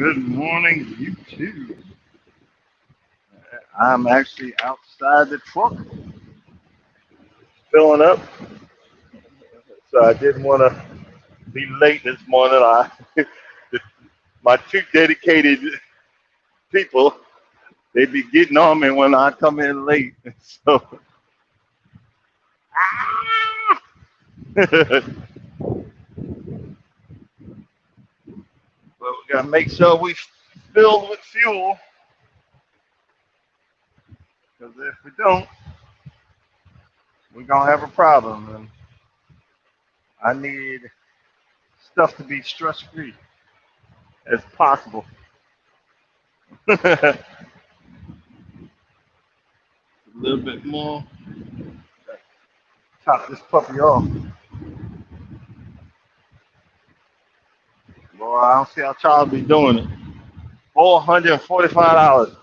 Good morning, YouTube. I'm actually outside the truck filling up, so I didn't want to be late this morning. My two dedicated people, they be getting on me when I come in late. So, but we gotta make sure we filled with fuel, because if we don't, we're gonna have a problem. And I need stuff to be stress free as possible. A little bit more. Top this puppy off. Boy, I don't see how Charles be doing it. $445.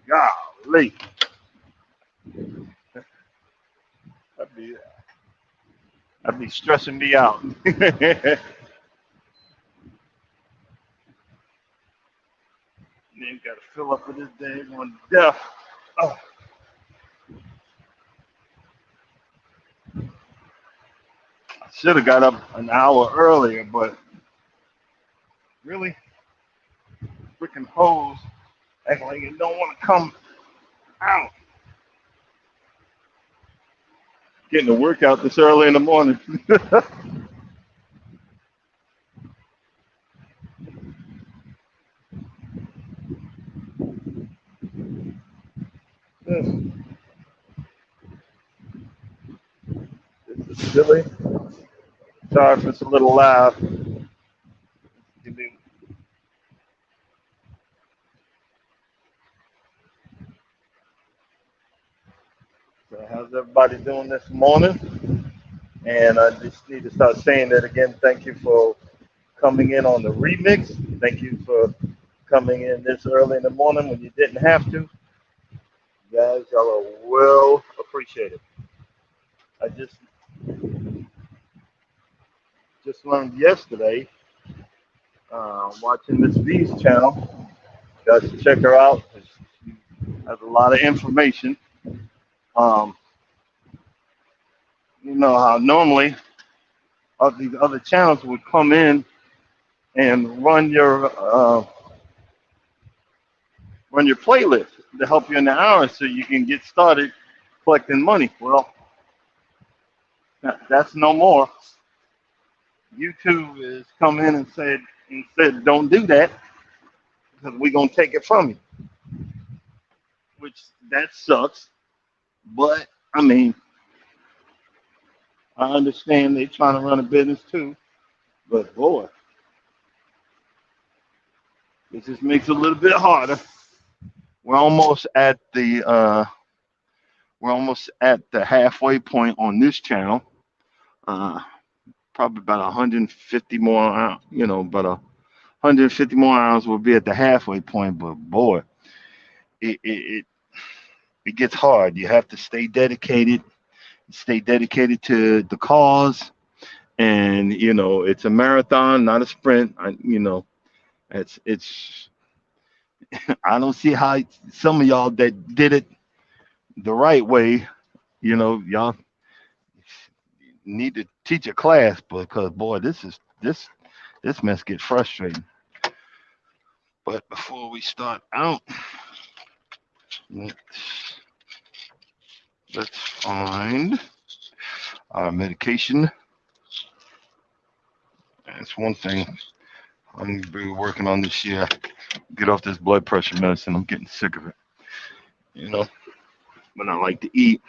Golly. That'd be, that'd be stressing me out. Then gotta fill up with this day one death. Oh, I should have got up an hour earlier, but really, freaking hose acting like it don't want to come out. Getting a workout this early in the morning. This is silly. Sorry if it's a little loud. So how's everybody doing this morning? And I just need to start saying that again. Thank you for coming in on the remix. Thank you for coming in this early in the morning when you didn't have to. Guys, y'all are well appreciated. I just learned yesterday, watching Miss V's channel. You guys should check her out. She has a lot of information. Um, you know how normally these other channels would come in and run your playlist to help you in the hour so you can get started collecting money. Well, that's no more. YouTube has come in and said don't do that because we're gonna take it from you. Which that sucks. But I mean, I understand they're trying to run a business too. But boy, it just makes it a little bit harder. We're almost at the halfway point on this channel. Uh, Probably about 150 more, about 150 more hours will be at the halfway point. But boy, it, it, it, it gets hard. You have to stay dedicated to the cause. And, it's a marathon, not a sprint. It's, I don't see how some of y'all that did it the right way, y'all need to teach a class because boy, this mess gets frustrating. But before we start out, let's, let's find our medication. That's one thing I'm gonna be working on this year. Get off this blood pressure medicine. I'm getting sick of it. You know, but I like to eat.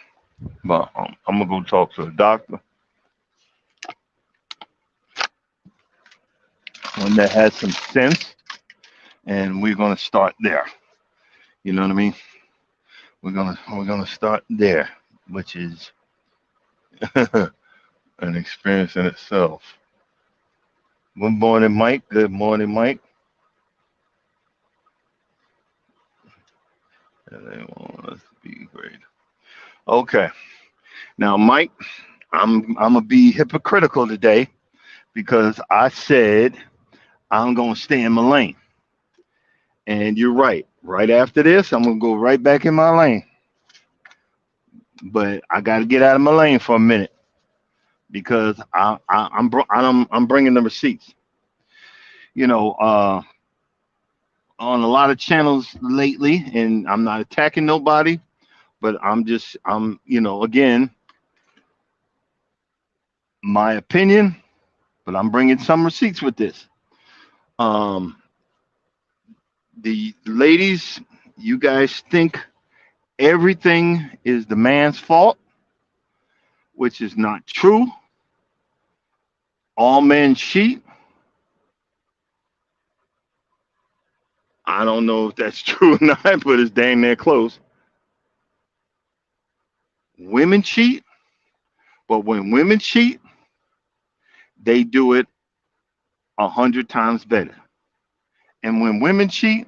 But I'm gonna go talk to a doctor, one that has some sense, and we're gonna start there. You know what I mean? We're gonna start there, which is an experience in itself. Good morning, Mike. Good morning, Mike. And they want us to be great. Okay. Now, Mike, I'm gonna be hypocritical today because I said I'm gonna stay in my lane. And you're right. Right after this, I'm gonna go right back in my lane. But I got to get out of my lane for a minute because I'm bringing the receipts. You know, on a lot of channels lately, and I'm not attacking nobody, but again, my opinion. But I'm bringing some receipts with this. Um, the ladies, you guys think everything is the man's fault, which is not true. All men cheat. I don't know if that's true or not, but it's dang near close. Women cheat, but when women cheat, they do it 100 times better. And when women cheat,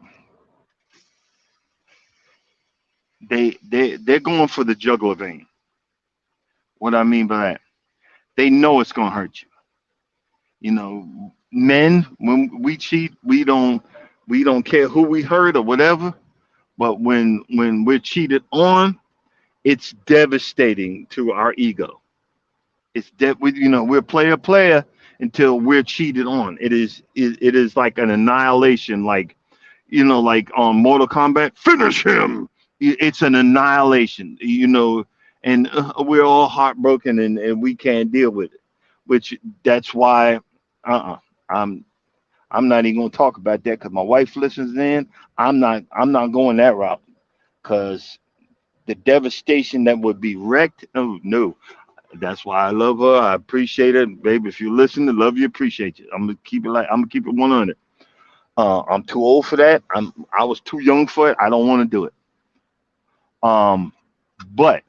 they're going for the jugular vein. What I mean by that, they know it's gonna hurt you. You know, men when we cheat, we don't care who we hurt or whatever. But when we're cheated on, it's devastating to our ego. It's that we're player until we're cheated on. It is like an annihilation, like like on Mortal Kombat, finish him. It's an annihilation, and we're all heartbroken and we can't deal with it. Which that's why, uh, I'm I'm not even gonna talk about that because my wife listens in. I'm not going that route because the devastation that would be wrecked. Oh no, that's why I love her. I appreciate it, baby. If you listen, I love you, appreciate you. I'm gonna keep it 100. I'm too old for that. I was too young for it. I don't want to do it. Um, but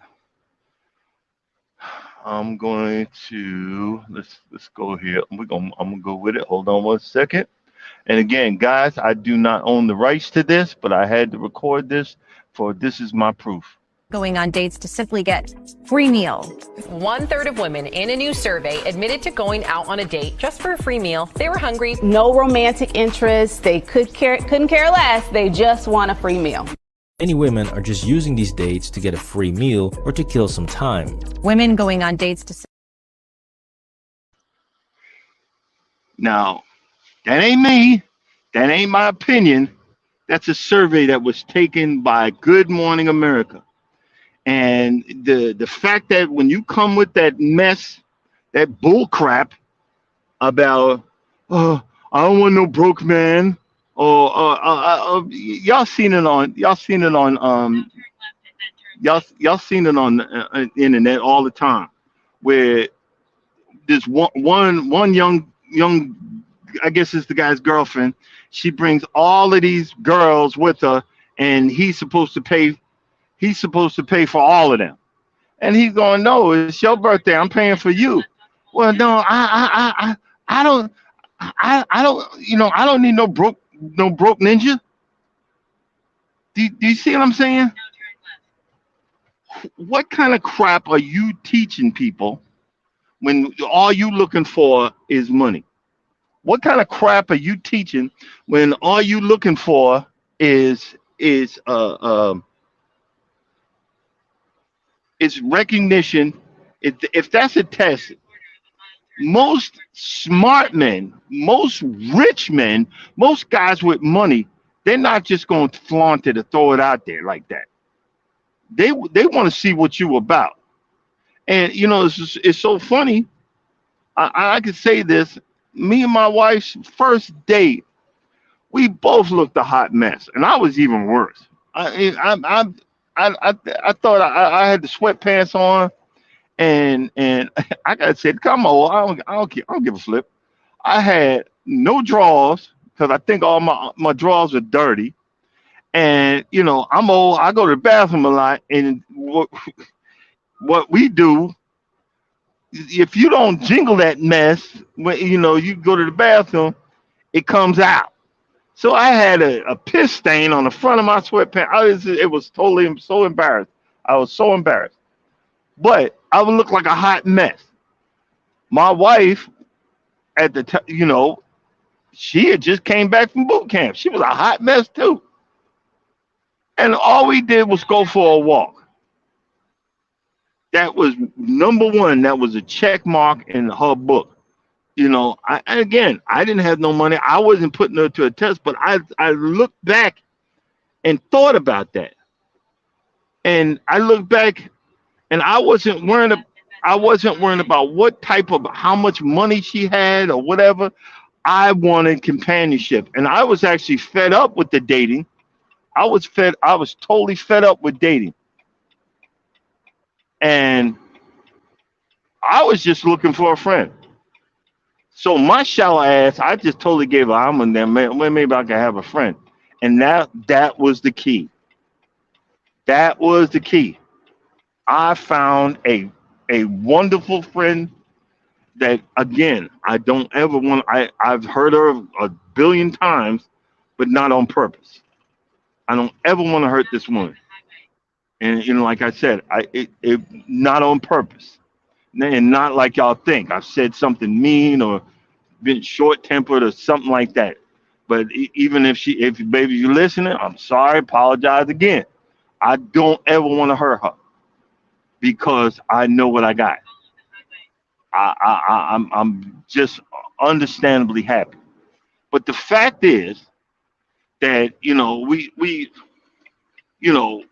I'm going to let's go here. I'm gonna go with it. Hold on 1 second. And again, guys, I do not own the rights to this, but I had to record this for this is my proof. Going on dates to simply get free meal. 1/3 of women in a new survey admitted to going out on a date just for a free meal. They were hungry. No romantic interest. They couldn't care less. They just want a free meal. Many women are just using these dates to get a free meal or to kill some time. Women going on dates to Now, that ain't me. That ain't my opinion. That's a survey that was taken by Good Morning America. And the fact that when you come with that mess, that bull crap about, oh, I don't want no broke man, or y'all seen it on internet all the time, where this one young, I guess it's the guy's girlfriend. She brings all of these girls with her, and he's supposed to pay. He's supposed to pay for all of them, and he's going, "No, it's your birthday. I'm paying for you." Well, no, I don't, I don't, I don't need no broke ninja. Do you see what I'm saying? What kind of crap are you teaching people when all you looking for is money? What kind of crap are you teaching when all you looking for is recognition? If that's a test, most smart men, most rich men, most guys with money, they're not just going to flaunt it or throw it out there like that. They want to see what you about. And it's so funny. I could say this. Me and my wife's first date, we both looked a hot mess, and I was even worse. I thought I had the sweatpants on, and I gotta say, come on, I don't give a flip. I had no drawers because I think all my drawers are dirty, and I'm old. I go to the bathroom a lot, and what we do, if you don't jingle that mess when you go to the bathroom, it comes out. So I had a piss stain on the front of my sweatpants. It was totally so embarrassed. I was so embarrassed, but I would look like a hot mess. My wife at the time, she had just came back from boot camp. She was a hot mess too. And all we did was go for a walk. That was number one. That was a check mark in her book. You know, I didn't have no money. I wasn't putting her to a test, but I looked back and thought about that. And I looked back, and I wasn't worried about what type of how much money she had or whatever. I wanted companionship, and I was actually fed up with the dating. I was totally fed up with dating. And I was just looking for a friend. So my shallow ass, I just totally gave her, I'm in there, man, well, maybe I can have a friend. And that was the key. That was the key. I found a wonderful friend that, again, I don't ever want, I've heard her a billion times, but not on purpose. I don't ever want to hurt this woman. And, you know, like I said, it not on purpose. And not like y'all think I've said something mean or been short-tempered or something like that. But even if baby, you're listening, I'm sorry, apologize again. I don't ever want to hurt her because I know what I got. I'm just understandably happy. But the fact is that, you know, we you know,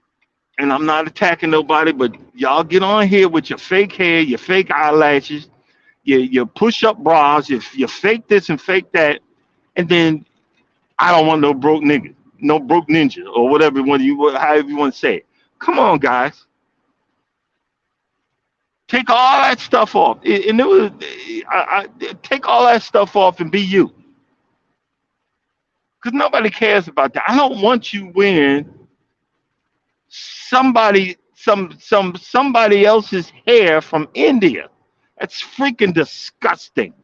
and I'm not attacking nobody, but y'all get on here with your fake hair, your fake eyelashes, your push-up bras, you fake this and fake that, and then I don't want no broke nigga, no broke ninja, or whatever however you want to say it. Come on, guys. Take all that stuff off. Take all that stuff off and be you. Because nobody cares about that. I don't want you wearing somebody else's hair from India. That's freaking disgusting.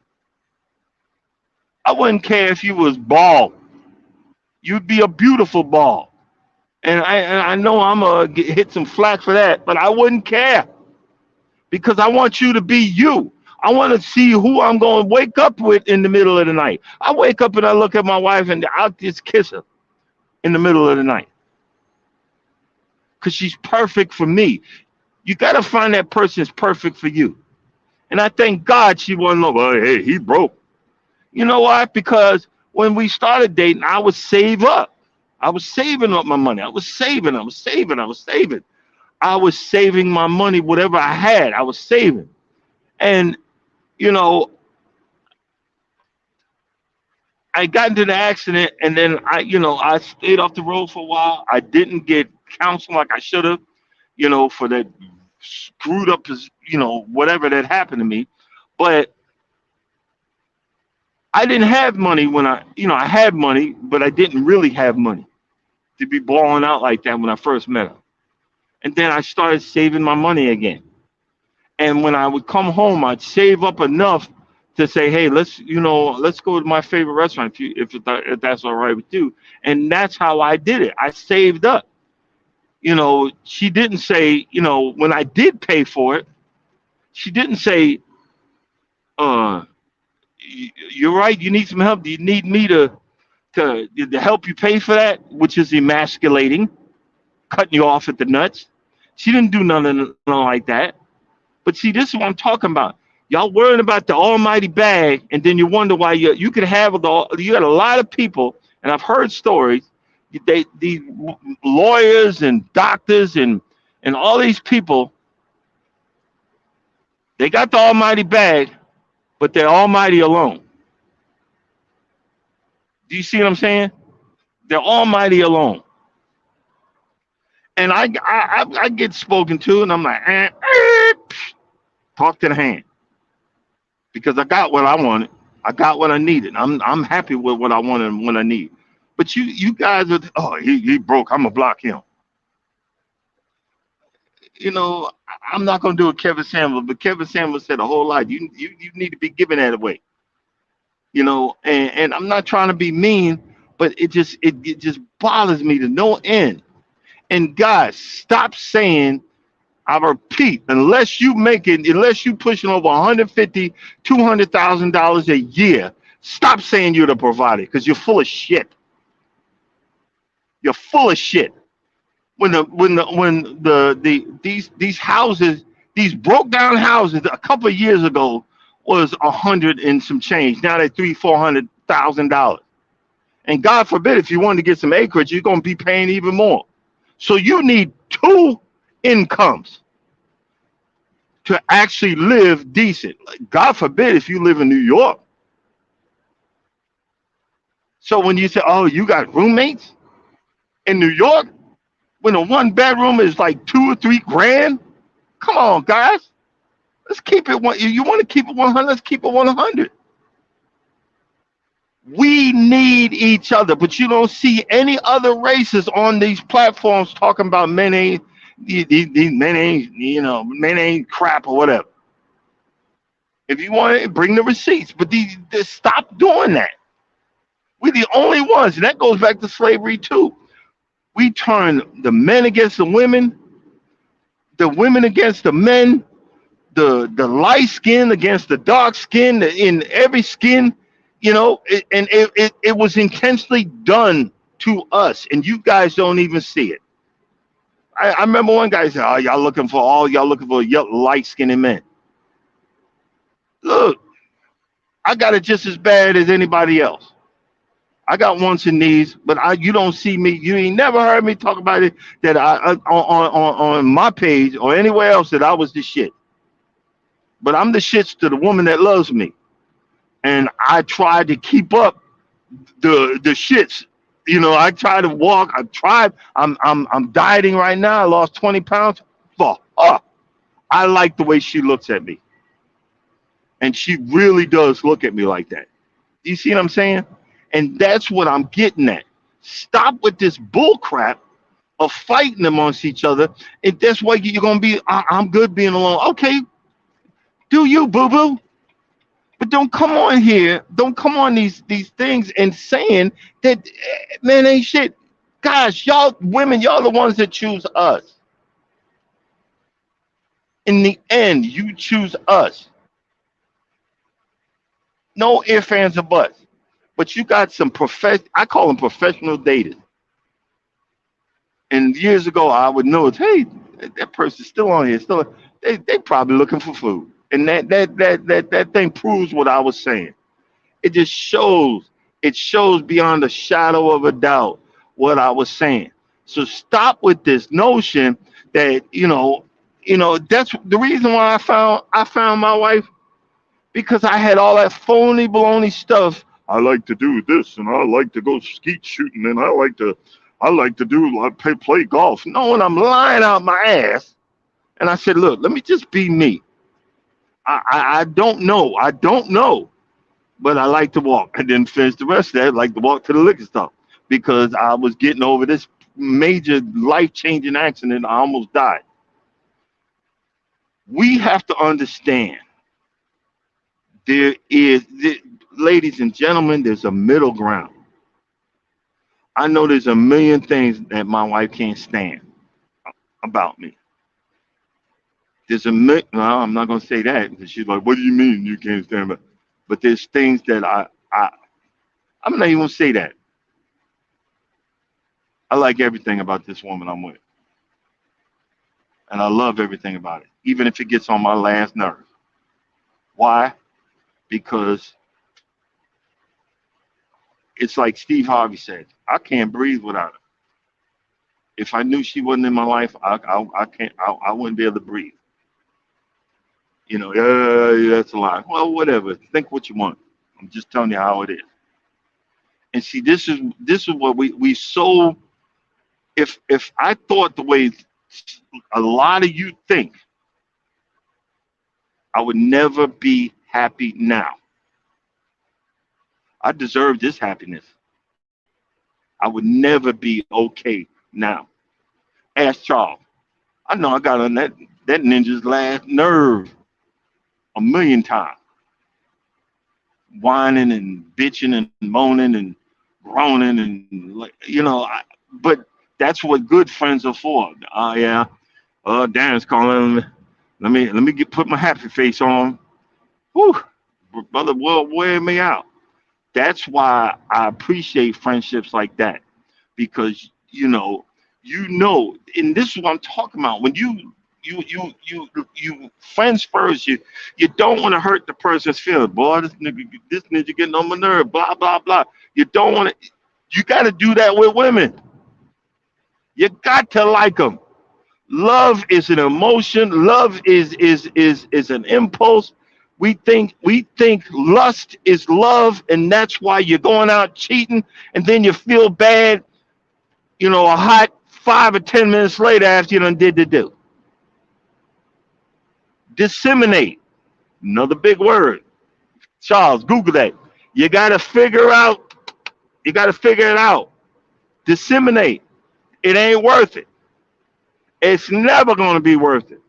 I wouldn't care if you was bald. You'd be a beautiful bald. And I know I'm gonna hit some flack for that, but I wouldn't care because I want you to be you. I want to see who I'm going to wake up with in the middle of the night. I wake up and I look at my wife and I'll just kiss her in the middle of the night. Because she's perfect for me. You got to find that person that's perfect for you. And I thank God she wasn't like, well, hey, he broke. You know why? Because when we started dating, I would save up. I was saving up my money. I was saving my money, whatever I had, I was saving. And, you know, I got into the accident and then I stayed off the road for a while. I didn't get counseling like I should have, you know, for that screwed up, you know, whatever that happened to me. But I didn't have money when I had money, but I didn't really have money to be balling out like that when I first met her. And then I started saving my money again. And when I would come home, I'd save up enough to say, hey, let's go to my favorite restaurant if that's all right with you. And that's how I did it. I saved up. You know, she didn't say, you know, when I did pay for it, she didn't say, you're right, you need some help. Do you need me to help you pay for that? Which is emasculating, cutting you off at the nuts. She didn't do nothing like that. But see, this is what I'm talking about. Y'all worrying about the almighty bag, and then you wonder why you could have you got a lot of people, and I've heard stories. These lawyers and doctors and all these people, they got the almighty bag, but they're almighty alone. Do you see what I'm saying? They're almighty alone. And I get spoken to, and I'm like, talk to the hand, because I got what I wanted. I got what I needed. I'm happy with what I wanted and what I need. But you guys are, he broke, I'm gonna block him. You know, I'm not gonna do a Kevin Samuels, but Kevin Samuels said a whole lot. You need to be giving that away. You know, and I'm not trying to be mean, but it just bothers me to no end. And guys, stop saying, I repeat, unless you pushing over $150,000, $200,000 a year, Stop saying you're the provider because you're full of shit. You're full of shit. These houses, these broke down houses a couple of years ago was 100 and some change. Now they're $300,000-$400,000. And God forbid, if you want to get some acreage, you're going to be paying even more. So you need two incomes to actually live decent. God forbid if you live in New York. So when you say, oh, you got roommates in New York, when a one bedroom is like $2 or $3 grand, come on, guys. Let's keep it one. You want to keep it 100? Let's keep it 100. We need each other, but you don't see any other races on these platforms talking about men ain't these men ain't, men ain't crap or whatever. If you want to bring the receipts, but these stop doing that. We're the only ones, and that goes back to slavery too. We turn the men against the women against the men, the light skin against the dark skin, in every skin. It was intentionally done to us, and you guys don't even see it. I remember one guy said, "Oh, y'all looking for light-skinned men." Look, I got it just as bad as anybody else. I got wants and needs, but you don't see me. You ain't never heard me talk about it that on my page or anywhere else that I was the shit. But I'm the shits to the woman that loves me. And I try to keep up the shits. I try to walk. I'm dieting right now. I lost 20 pounds. For her. I like the way she looks at me. And she really does look at me like that. You see what I'm saying? And that's what I'm getting at. Stop with this bull crap of fighting amongst each other. And that's why you're going to be, I'm good being alone. Okay, do you, boo-boo? But don't come on here. Don't come on these things and saying that men ain't shit. Gosh, y'all women, y'all the ones that choose us. In the end, you choose us. No ifs, ands, or buts. But you got some I call them professional daters. And years ago, I would know, hey, that person's still on here. They probably looking for food. And that thing proves what I was saying. It just shows. It shows beyond a shadow of a doubt what I was saying. So stop with this notion that that's the reason why I found my wife, because I had all that phony baloney stuff. I like to do this, and I like to go skeet shooting, and I like to do play golf. No, and I'm lying out my ass. And I said, look, let me just be me. I don't know, but I like to walk. And then finish the rest of that, like to walk to the liquor store, because I was getting over this major life-changing accident. I almost died. We have to understand ladies and gentlemen, there's a middle ground. I know there's a million things that my wife can't stand about me. No, I'm not going to say that, because she's like, what do you mean you can't stand it? But there's things that I'm not even going to say that. I like everything about this woman I'm with. And I love everything about it, even if it gets on my last nerve. Why? Because it's like Steve Harvey said, I can't breathe without her. If I knew she wasn't in my life, I wouldn't be able to breathe. That's a lie. Well, whatever. Think what you want. I'm just telling you how it is. And see, this is what we so. If I thought the way a lot of you think, I would never be happy now. I deserve this happiness. I would never be okay now. Ask Charles. I know I got on that ninja's last nerve a million times. Whining and bitching and moaning and groaning and but that's what good friends are for. Yeah. Darren's calling. Let me put my happy face on. Whew, brother, will wear me out. That's why I appreciate friendships like that, because and this is what I'm talking about. When you friends first, you don't want to hurt the person's feelings. Boy, this nigga getting on my nerve. Blah blah blah. You don't want to. You got to do that with women. You got to like them. Love is an emotion. Love is an impulse. We think lust is love, and that's why you're going out cheating, and then you feel bad, a hot 5 or 10 minutes later after you done did the do. Disseminate, another big word. Charles, Google that. You gotta figure out. You gotta figure it out. Disseminate. It ain't worth it. It's never gonna be worth it.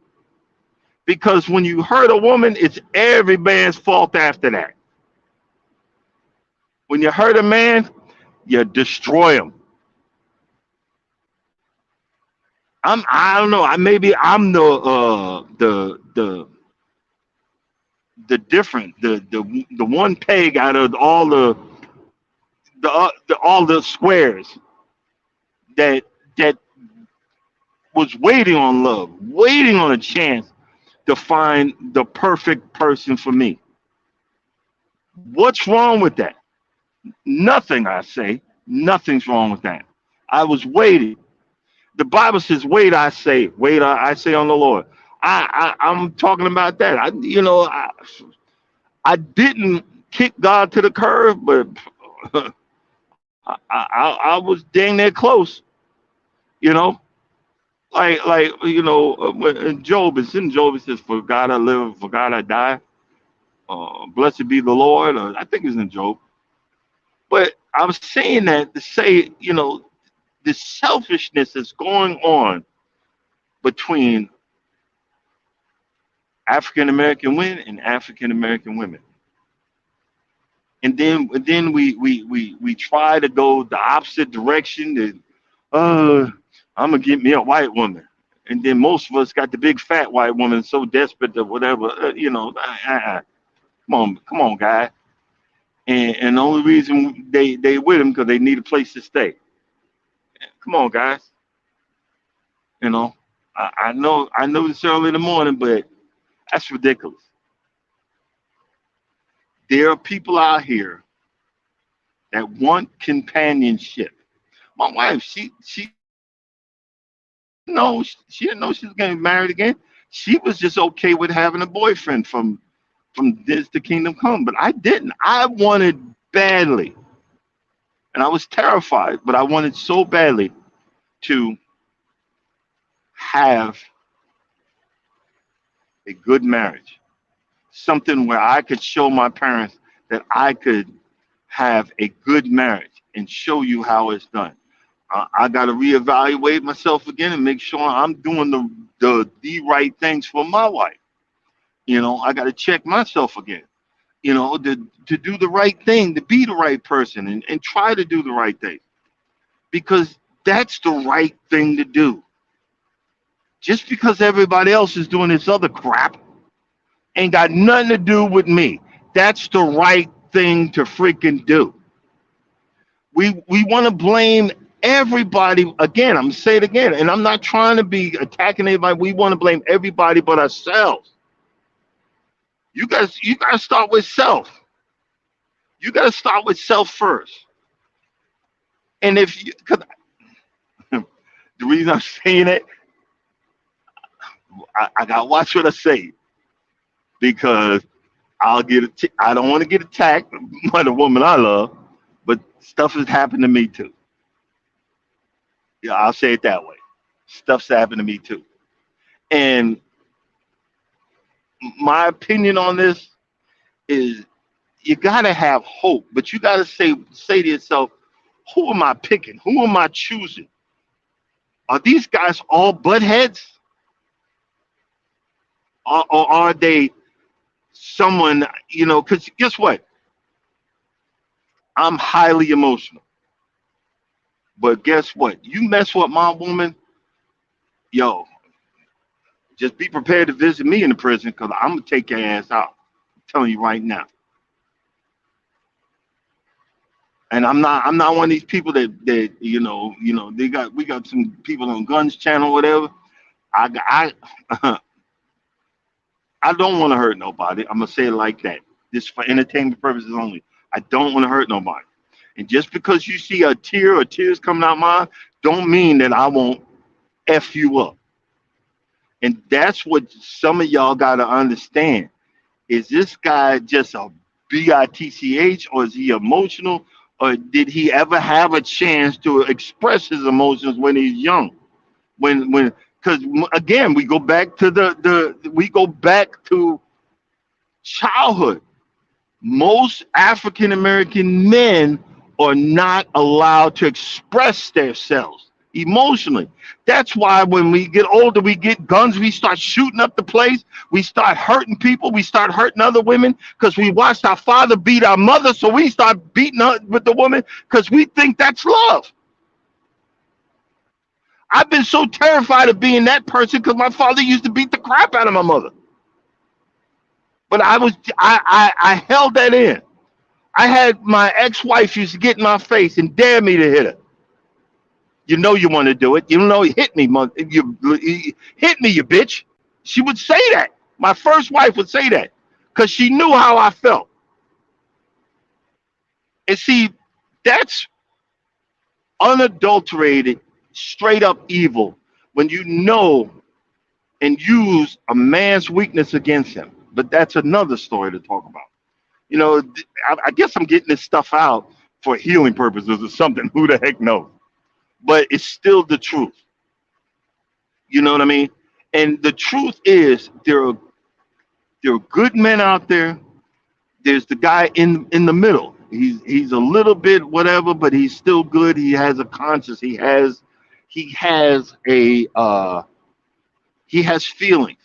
Because when you hurt a woman, it's every man's fault after that. When you hurt a man, you destroy him. I don't know. Maybe I'm the different the one peg out of all the squares that was waiting on love, waiting on a chance to find the perfect person for me. What's wrong with that? Nothing, I say. Nothing's wrong with that. I was waiting. The Bible says, "Wait, I say, wait, I say on the Lord." I'm talking about that. I didn't kick God to the curb, but I was dang near close. You know, when Job, it's in Job. It says, "For God I live, for God I die. Blessed be the Lord." I think it's in Job. But I was saying that to say, the selfishness that's going on between African American men and African American women. And then we try to go the opposite direction. And I'm gonna get me a white woman. And then most of us got the big fat white woman so desperate to whatever, come on, guy. And the only reason they with him because they need a place to stay. Come on, guys. I know it's early in the morning, but that's ridiculous. There are people out here that want companionship. My wife, she didn't know she was getting married again. She was just okay with having a boyfriend from this to Kingdom Come, but I didn't. I wanted badly, and I was terrified, but I wanted so badly to have a good marriage, something where I could show my parents that I could have a good marriage and show you how it's done. I got to reevaluate myself again and make sure I'm doing the right things for my wife. I got to check myself again, to do the right thing, to be the right person, and try to do the right thing, because that's the right thing to do. Just because everybody else is doing this other crap ain't got nothing to do with me. That's the right thing to freaking do. We want to blame everybody. Again, I'm going to say it again, and I'm not trying to be attacking anybody. We want to blame everybody but ourselves. You guys start with self. You got to start with self first. And because the reason I'm saying it, I got to watch what I say, because I don't want to get attacked by the woman I love, but stuff has happened to me too. Yeah, I'll say it that way. Stuff's happened to me too. And my opinion on this is, you got to have hope, but you got to say to yourself, who am I picking? Who am I choosing? Are these guys all butt heads? Or are they someone, because guess what? I'm highly emotional. But guess what? You mess with my woman, just be prepared to visit me in the prison, because I'm going to take your ass out. I'm telling you right now. And I'm not one of these people that we got some people on Guns Channel, whatever. I I don't want to hurt nobody. I'm gonna say it like that. Just for entertainment purposes only. I don't want to hurt nobody. And just because you see a tear or tears coming out mine, don't mean that I won't F you up. And that's what some of y'all gotta understand. Is this guy just a bitch, or is he emotional, or did he ever have a chance to express his emotions when he's young? When because again, we go back to childhood. Most African American men are not allowed to express themselves emotionally. That's why when we get older, we get guns, we start shooting up the place, we start hurting people, we start hurting other women because we watched our father beat our mother, so we start beating up with the woman because we think that's love. I've been so terrified of being that person because my father used to beat the crap out of my mother. But I held that in. I had my ex-wife used to get in my face and dare me to hit her. You know you want to do it. You know, hit me, you hit me, you bitch. She would say that. My first wife would say that because she knew how I felt. And see, that's unadulterated, straight up evil when you know and use a man's weakness against him. But that's another story to talk about. You know, I guess I'm getting this stuff out for healing purposes or something. Who the heck knows? But it's still the truth. You know what I mean? And the truth is there are good men out there. There's the guy in the middle. He's a little bit whatever, but he's still good. He has a conscience. He has feelings.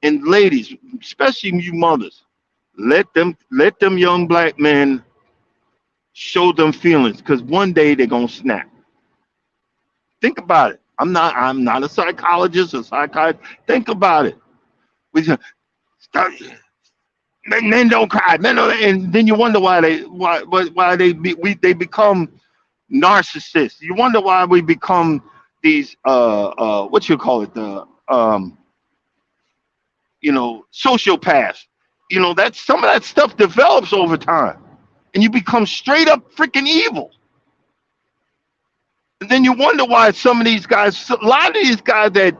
And ladies, especially you mothers, let them young black men show them feelings, because one day they're gonna snap. Think about it. I'm not a psychologist or psychiatrist. Think about it. Men don't cry. Men don't, and then you wonder why they become narcissists. You wonder why we become these what you call it, sociopaths. You know, that some of that stuff develops over time, and you become straight up freaking evil. And then you wonder why some of these guys, a lot of these guys that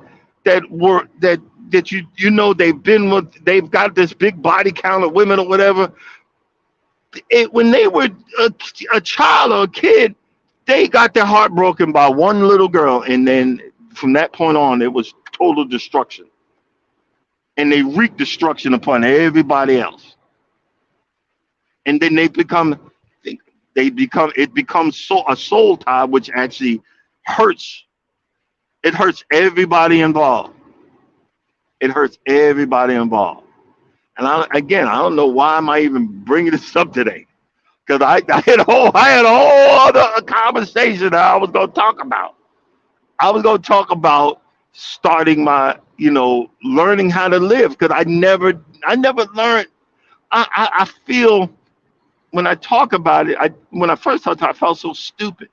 they've got this big body count of women or whatever. When they were a child or a kid, they got their heart broken by one little girl, and then from that point on, it was total destruction. And they wreak destruction upon everybody else. And then it becomes a soul tie, which actually hurts. It hurts everybody involved. It hurts everybody involved. And I don't know why am I even bringing this up today, because I had a whole other conversation that I was going to talk about. I was going to talk about starting my, learning how to live, because I never learned. I feel when I talk about it, when I first talked, I felt so stupid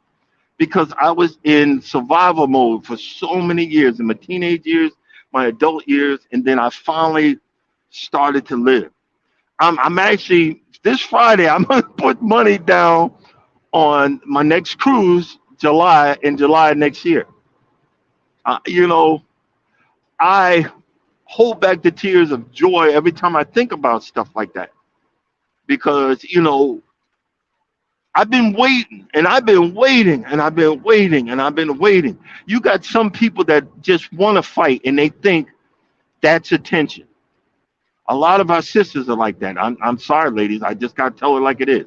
because I was in survival mode for so many years, in my teenage years, my adult years, and then I finally started to live. I'm actually, this Friday, I'm going to put money down on my next cruise, in July next year. I hold back the tears of joy every time I think about stuff like that. Because, I've been waiting, and I've been waiting, and I've been waiting, and I've been waiting. You got some people that just want to fight, and they think that's attention. A lot of our sisters are like that. I'm sorry, ladies. I just got to tell her like it is.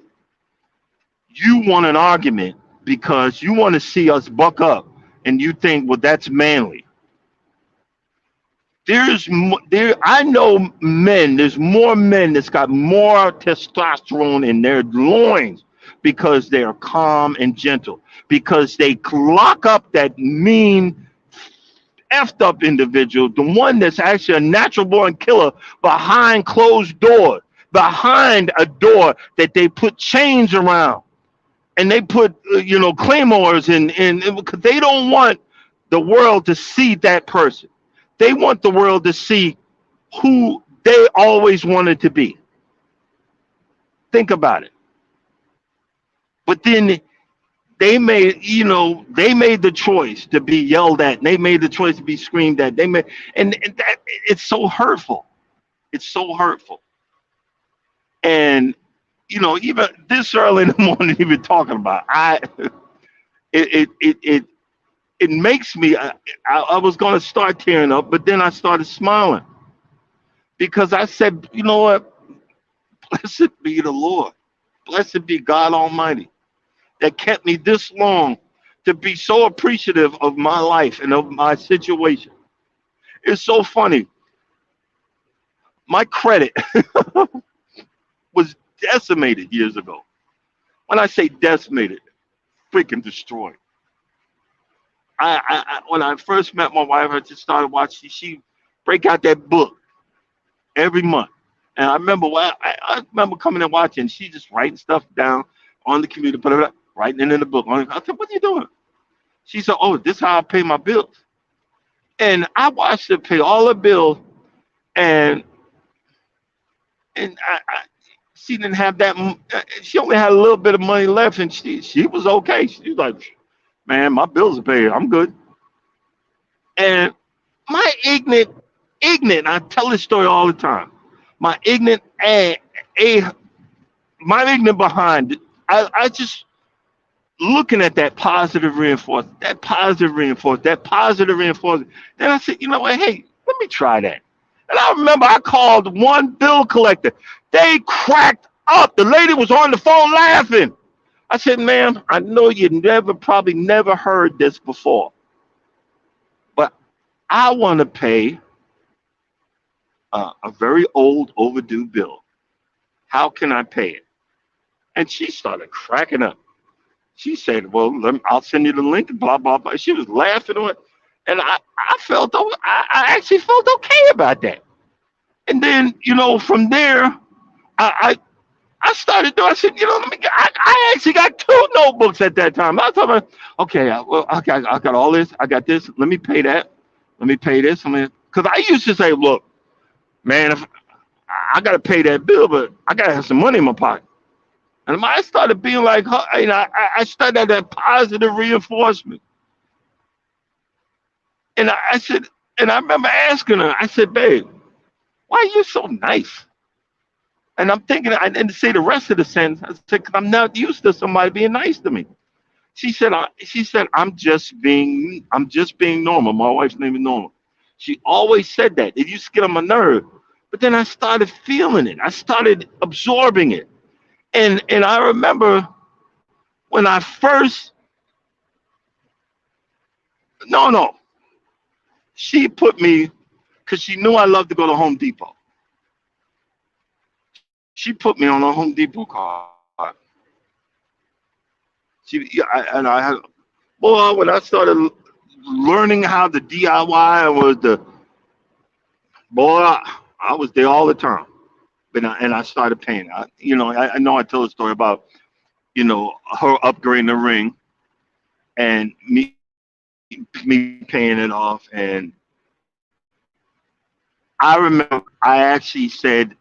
You want an argument because you want to see us buck up, and you think, well, that's manly. I know men, there's more men that's got more testosterone in their loins because they are calm and gentle, because they lock up that mean, effed up individual, the one that's actually a natural born killer, behind closed doors, behind a door that they put chains around. and they put claymores in because they don't want the world to see that person. They want the world to see who they always wanted to be. Think about it. But then they made the choice to be yelled at. And they made the choice to be screamed at. And that it's so hurtful. It's so hurtful. And even this early in the morning, even talking about it makes me. I was going to start tearing up, but then I started smiling because I said, you know what? Blessed be the Lord. Blessed be God Almighty that kept me this long to be so appreciative of my life and of my situation. It's so funny. My credit was decimated years ago. When I say decimated, freaking destroyed. When I first met my wife, I just started watching. She break out that book every month, and I remember I remember coming and watching. She just writing stuff down on the computer, put it up, writing it in the book. I said, "What are you doing?" She said, "Oh, this is how I pay my bills." And I watched her pay all her bills, and she didn't have that. She only had a little bit of money left, and she was okay. She was like, "Man, my bills are paid. I'm good." And my ignorant. I tell this story all the time. My ignorant my ignorant behind it. I just looking at that positive reinforcement, Then I said, you know what? Hey, let me try that. And I remember I called one bill collector. They cracked up. The lady was on the phone laughing. I said, "Ma'am, I know you probably never heard this before, but I want to pay a very old overdue bill. How can I pay it?" And she started cracking up. She said, "Well, I'll send you the link." Blah blah blah. She was laughing on it, and I actually felt okay about that. And then from there, I started doing. I said, let me. I actually got two notebooks at that time. I was talking about, okay, I got all this. I got this. Let me pay that. Let me pay this. Because I used to say, look, man, if I got to pay that bill, but I got to have some money in my pocket. And I started being like, I started that positive reinforcement. And I said, and I remember asking her, I said, "Babe, why are you so nice?" And I'm thinking, I didn't say the rest of the sentence. I said, "'Cause I'm not used to somebody being nice to me." She said, "I'm just being normal." My wife's name is Norma. She always said that. It used to get on my nerve. But then I started feeling it. I started absorbing it. And I remember when I first, no, she put me, because she knew I loved to go to Home Depot. She put me on a Home Depot card. I had, boy, when I started learning how to DIY, I was there all the time. But I started paying. I know I told a story about her upgrading the ring and me paying it off. And I remember I actually said,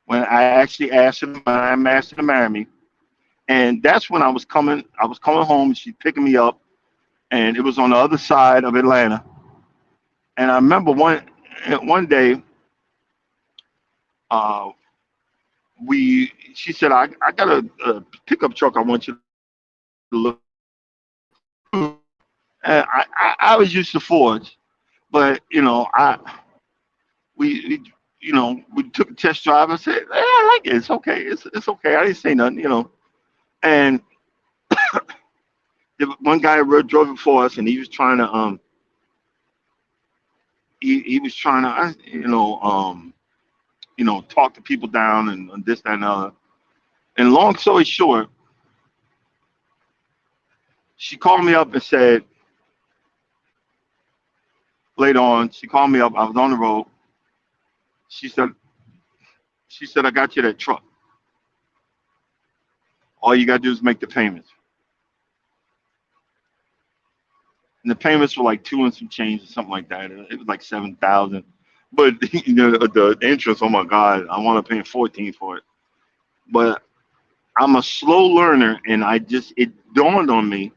when I actually asked her to marry me, and that's when I was coming home, and she's picking me up, and it was on the other side of Atlanta. And I remember one day, she said, I got a pickup truck I want you to look. And I was used to Fords, but we took a test drive. I said, "Hey, I like it. It's okay. It's okay." I didn't say nothing. And one guy drove it for us, and he was trying to talk to people down and this, that, and the other. And long story short, she called me up and said, later on, she called me up. I was on the road. She said, "I got you that truck." All you gotta do is make the payments. And the payments were like two and some change or something like that. It was like 7,000. But the interest, oh my God, I want to pay 14 for it. But I'm a slow learner, and it dawned on me,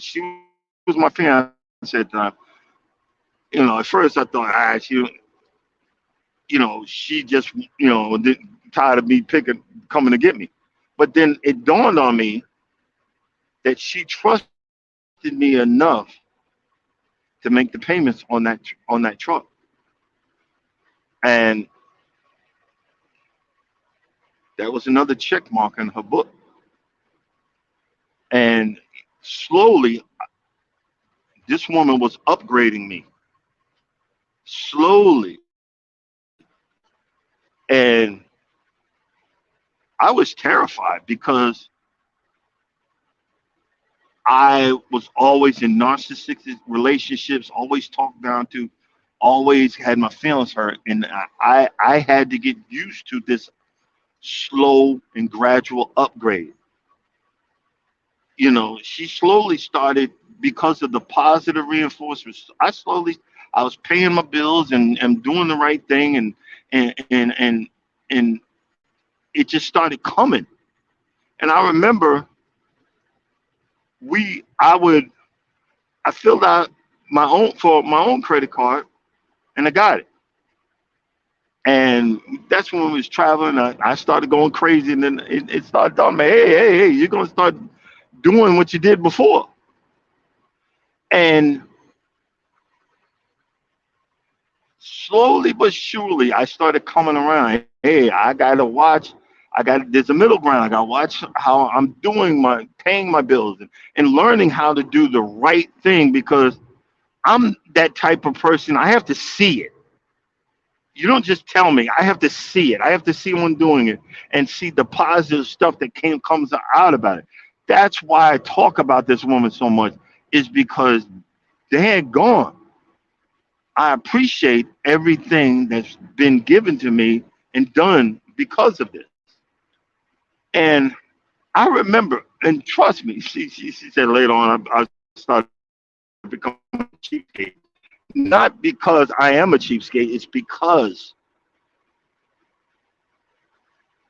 she was my fiance at the time. At first I thought, she just, tired of me coming to get me. But then it dawned on me that she trusted me enough to make the payments on that truck. And that was another check mark in her book. And slowly, this woman was upgrading me. Slowly. And I was terrified because I was always in narcissistic relationships, always talked down to, always had my feelings hurt. And I had to get used to this slow and gradual upgrade. She slowly started, because of the positive reinforcements. I was paying my bills and doing the right thing, and it just started coming. And I remember I filled out my own credit card, and I got it. And that's when we was traveling. I started going crazy, and then it started telling me, hey, you're gonna start doing what you did before. And slowly but surely, I started coming around. Hey, I gotta watch. There's a middle ground. I gotta watch how I'm doing paying my bills and learning how to do the right thing, because I'm that type of person. I have to see it. You don't just tell me. I have to see it. I have to see when doing it and see the positive stuff that comes out about it. That's why I talk about this woman so much, is because daggone, I appreciate everything that's been given to me and done because of this. And I remember, and trust me, she said later on, I started becoming a cheapskate. Not because I am a cheapskate, it's because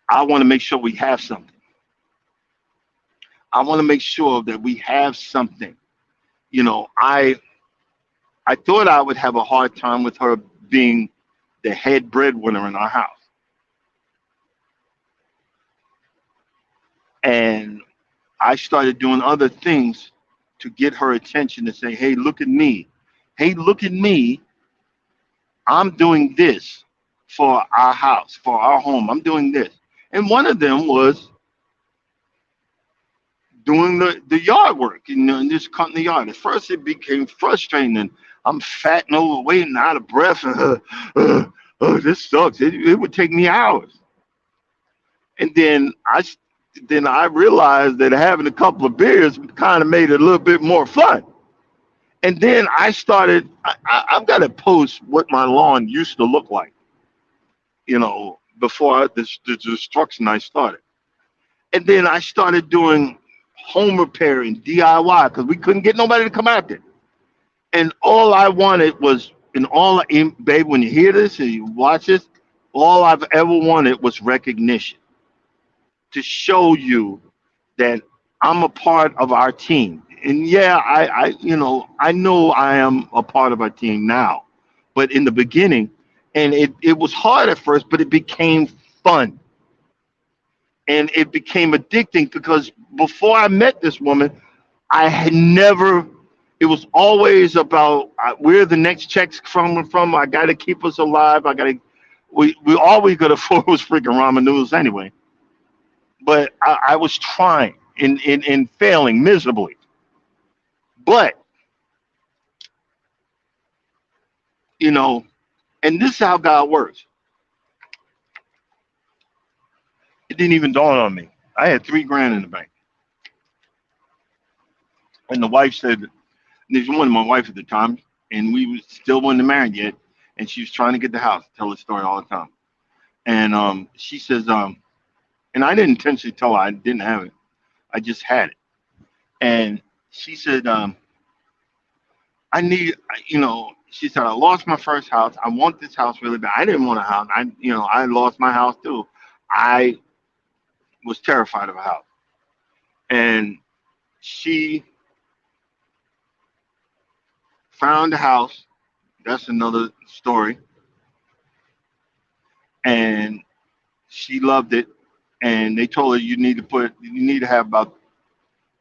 I want to make sure we have something. I want to make sure that we have something. I thought I would have a hard time with her being the head breadwinner in our house. And I started doing other things to get her attention, to say, hey, look at me. Hey, look at me. I'm doing this for our house, for our home. I'm doing this. And one of them was doing the yard work, and just cutting the yard. At first, it became frustrating, and I'm fat and overweight and out of breath. This sucks. It would take me hours. And then I realized that having a couple of beers kind of made it a little bit more fun. And then I started, I've got to post what my lawn used to look like, before the destruction I started. And then I started doing home repair and DIY, because we couldn't get nobody to come out there. And all I wanted was, babe, when you hear this and you watch this, all I've ever wanted was recognition, to show you that I'm a part of our team. And yeah, I know I am a part of our team now, but in the beginning, and it was hard at first, but it became fun. And it became addicting, because before I met this woman, I had never, it was always about where the next check's from. I got to keep us alive. We all we could afford was freaking ramen noodles anyway. But I was trying and failing miserably. But, and this is how God works. It didn't even dawn on me. I had $3,000 in the bank. And the wife said, this was my wife at the time, and we still wasn't married yet. And she was trying to get the house, tell the story all the time. And she says, and I didn't intentionally tell her I didn't have it. I just had it. And she said, I need, she said, I lost my first house. I want this house really bad. I didn't want a house. I lost my house too. I was terrified of a house. And she found a house. That's another story. And she loved it. And they told her you need to have about,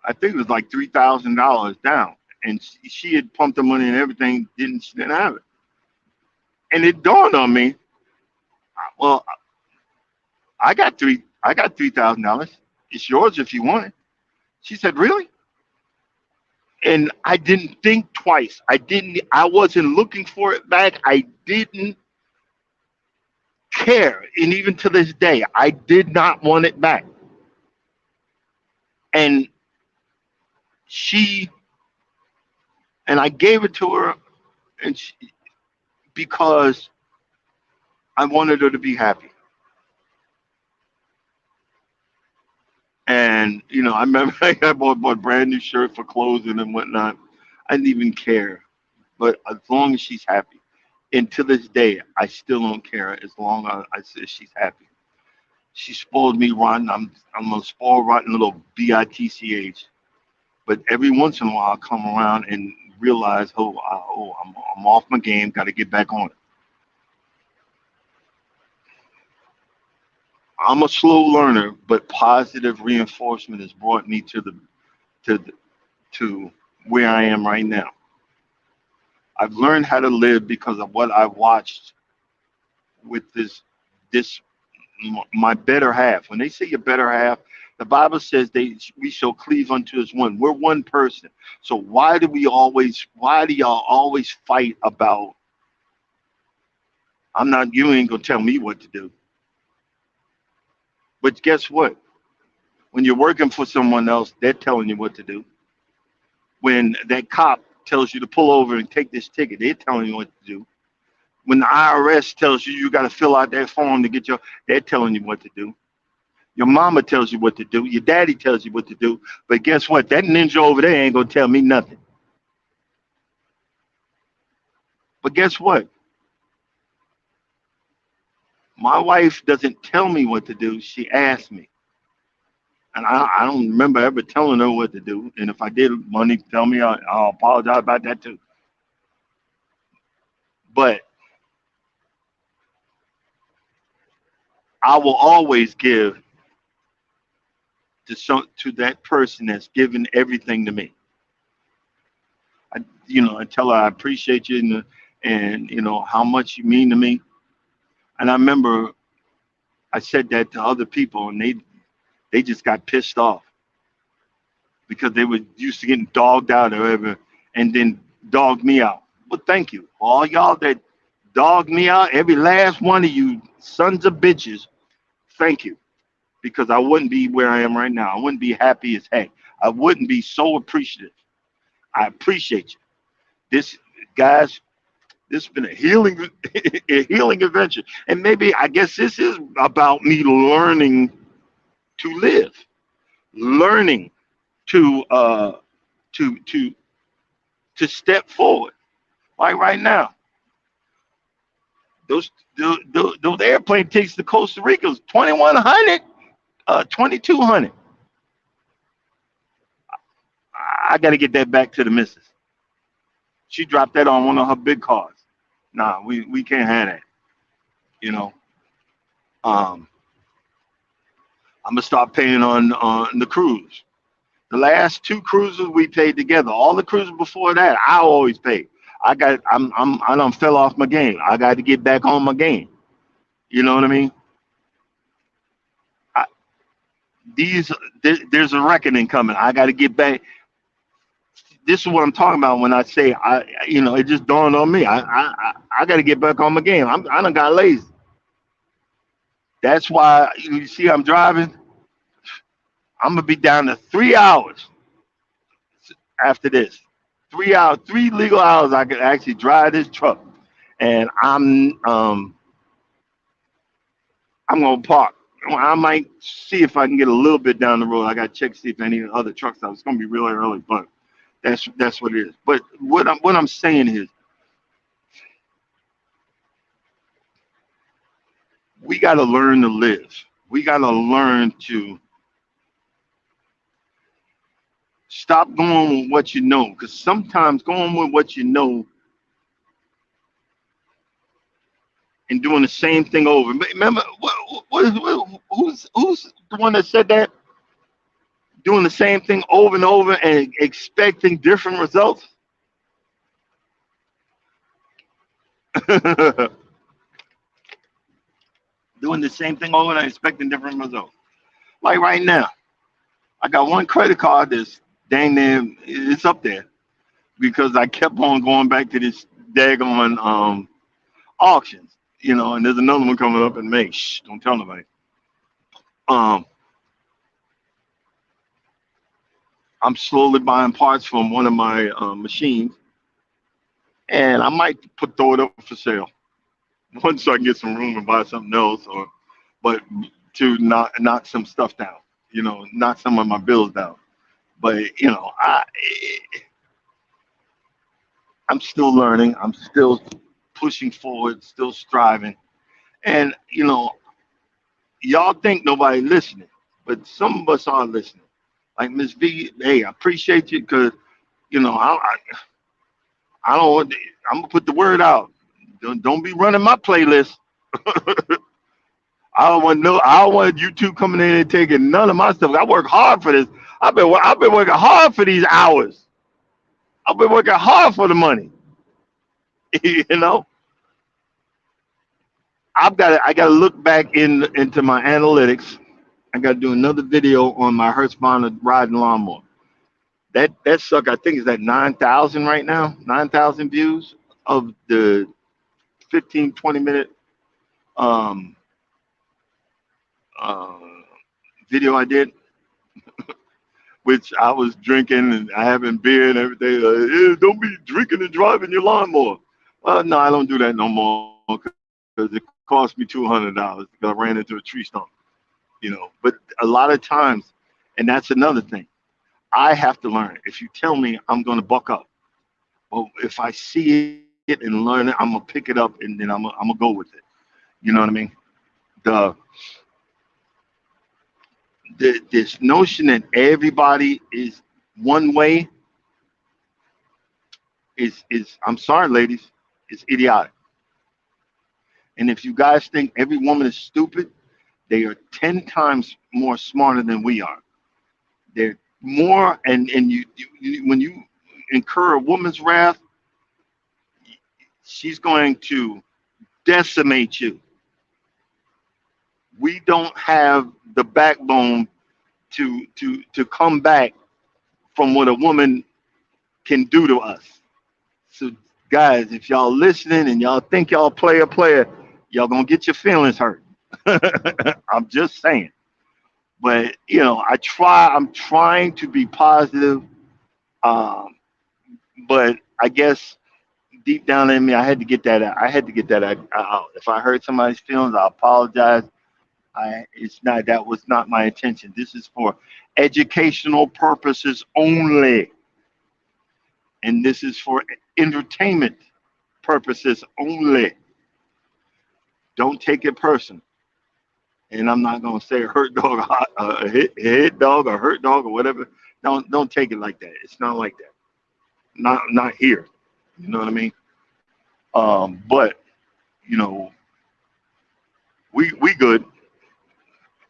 I think it was like $3,000 down. And she had pumped the money and everything. She didn't have it. And it dawned on me, well, I got $3,000. It's yours if you want it. She said, really? And I didn't think twice. I wasn't looking for it back. I didn't care. And even to this day, I did not want it back. And I gave it to her because I wanted her to be happy. And, I remember I bought a brand new shirt for clothing and whatnot. I didn't even care. But as long as she's happy. And to this day, I still don't care as long as I say she's happy. She spoiled me rotten. I'm a spoiled, rotten little bitch. But every once in a while, I'll come around and realize, I'm off my game. Got to get back on it. I'm a slow learner, but positive reinforcement has brought me to where I am right now. I've learned how to live because of what I watched with my better half. When they say your better half, the Bible says we shall cleave unto as one. We're one person. So why do y'all always fight about, you ain't gonna tell me what to do. But guess what? When you're working for someone else, they're telling you what to do. When that cop tells you to pull over and take this ticket, they're telling you what to do. When the IRS tells you got to fill out that form to get they're telling you what to do. Your mama tells you what to do. Your daddy tells you what to do. But guess what? That ninja over there ain't going to tell me nothing. But guess what? My wife doesn't tell me what to do. She asks me. And I don't remember ever telling her what to do. And if I did, money tell me, I'll apologize about that too. But I will always give to that person that's given everything to me. I tell her I appreciate you and how much you mean to me. And I remember I said that to other people, and they just got pissed off because they were used to getting dogged out or whatever, and then dogged me out. Well, thank you. All y'all that dogged me out, every last one of you sons of bitches, thank you. Because I wouldn't be where I am right now. I wouldn't be happy as heck. I wouldn't be so appreciative. I appreciate you. This has been a healing adventure. And maybe, I guess this is about me learning to live, learning to step forward. Like right now, those airplane tickets to Costa Rica was $2,100, $2,200. I got to get that back to the missus. She dropped that on one of her big cars. Nah, we can't have that. I'm gonna start paying on the cruise. The last 2 cruises we paid together. All the cruises before that, I always paid. I done fell off my game. I got to get back on my game. You know what I mean? There's a reckoning coming. I got to get back. This is what I'm talking about when I say it just dawned on me. I got to get back on my game. I done got lazy. That's why you see I'm driving. I'm gonna be down to 3 hours after this. 3 hours, 3 legal hours. I could actually drive this truck, and I'm gonna park. I might see if I can get a little bit down the road. I got to check see if any other trucks out. It's gonna be really early, but that's what it is. But what I'm saying is, we got to learn to live. We got to learn to stop going with what you know, because sometimes going with what you know and doing the same thing over. Remember, who's the one that said that? Doing the same thing over and over and expecting different results. Doing the same thing over and expecting different results. Like right now, I got one credit card that's dang near it's up there because I kept on going back to this daggone auctions, and there's another one coming up in May. Shh, don't tell nobody. Um, I'm slowly buying parts from one of my machines, and I might throw it up for sale once so I can get some room and buy something else, but to knock some stuff down, knock some of my bills down. But I'm still learning. I'm still pushing forward, still striving, and y'all think nobody listening, but some of us are listening. Like Miss V, hey, I appreciate you because I don't want. I'm gonna put the word out. Don't be running my playlist. I don't want no. I don't want you two coming in and taking none of my stuff. I work hard for this. I've been working hard for these hours. I've been working hard for the money. you know. I gotta look back into my analytics. I gotta do another video on my Husqvarna riding lawnmower. That sucker, I think, is at 9,000 right now. 9,000 views of the 15, 20 minute um, uh, video I did, which I was drinking and I having beer and everything. Yeah, don't be drinking and driving your lawnmower. Well, no, I don't do that no more because it cost me $200 because I ran into a tree stump. But a lot of times, and that's another thing, I have to learn. If you tell me, I'm going to buck up. Well, if I see it and learn it, I'm going to pick it up and then I'm going to go with it. You know what I mean? This notion that everybody is one way is I'm sorry, ladies, it's idiotic. And if you guys think every woman is stupid, they are 10 times more smarter than we are. They're more, and you when you incur a woman's wrath, she's going to decimate you. We don't have the backbone to come back from what a woman can do to us. So guys, if y'all listening and y'all think y'all player, y'all gonna get your feelings hurt. I'm just saying. But I'm trying to be positive. But I guess deep down in me, I had to get that out. Out. If I hurt somebody's feelings, I apologize. That was not my intention. This is for educational purposes only. And this is for entertainment purposes only. Don't take it personal. And I'm not gonna say a hurt dog, a hit dog, or hurt dog, or whatever. Don't take it like that. It's not like that. Not here. You know what I mean? But we good.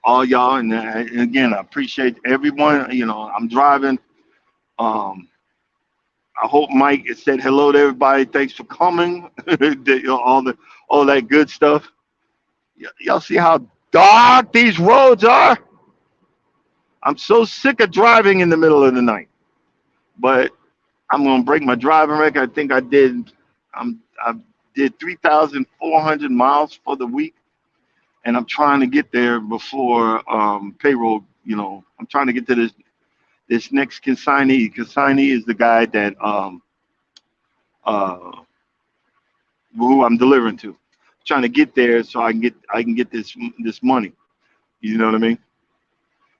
All y'all, and again, I appreciate everyone. I'm driving. I hope Mike has said hello to everybody. Thanks for coming. All that good stuff. Y'all see how dark these roads are? I'm so sick of driving in the middle of the night. But I'm gonna break my driving record. I think I did 3,400 miles for the week. And I'm trying to get there before payroll. I'm trying to get to this next consignee. Consignee is the guy that who I'm delivering to. I'm trying to get there so I can get this money. You know what I mean?